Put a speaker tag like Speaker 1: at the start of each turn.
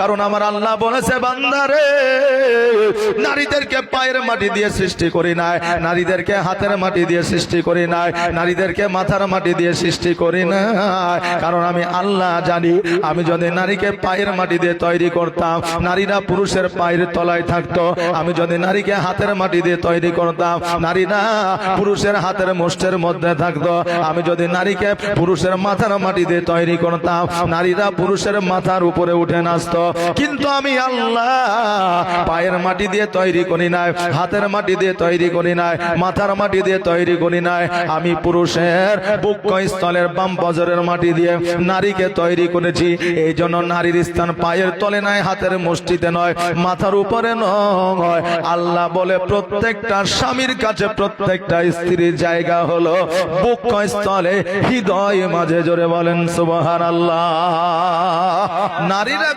Speaker 1: কারণ আমার আল্লাহ বলেছে বান্দারে নারীদেরকে পায়ের মাটি দিয়ে সৃষ্টি করি নাই, নারীদেরকে হাতের মাটি দিয়ে সৃষ্টি করি নাই, নারীদেরকে মাথার মাটি দিয়ে সৃষ্টি করি না। কারণ আমি আল্লাহ জানি আমি যদি নারীকে পায়ের মাটি দিয়ে তৈরি করতাম নারীরা পুরুষের পায়ের তলায় থাকতো, আমি যদি নারীকে হাতের মাটি দিয়ে তৈরি করতাম নারীরা পুরুষের হাতের মুষ্টের মধ্যে থাকতো, আমি যদি নারীকে পুরুষের মাথার মাটি দিয়ে তৈরি করতাম নারীরা পুরুষের মাথার উপরে উঠে নাচতো। কিন্তু আমি আল্লাহ পায়ের মাটি দিয়ে তৈরি করি নাই, হাতের মাটি দিয়ে তৈরি করি নাই, মাথার মাটি দিয়ে তৈরি করি নাই, আমি পুরুষের বুকস্থলের বাম বজরের মাটি দিয়ে নারীকে তৈরি করেছি। এই জন্য নারীর স্থান পায়ের তলে নয়, হাতের মুষ্টিতে নয়, মাথার উপরে নয়। আল্লাহ বলে প্রত্যেকটা স্বামীর কাছে প্রত্যেকটা স্ত্রীর জায়গা হলো বুকস্থলে, হৃদয় মাঝে। জোরে বলেন সুবহানাল্লাহ। নারীরা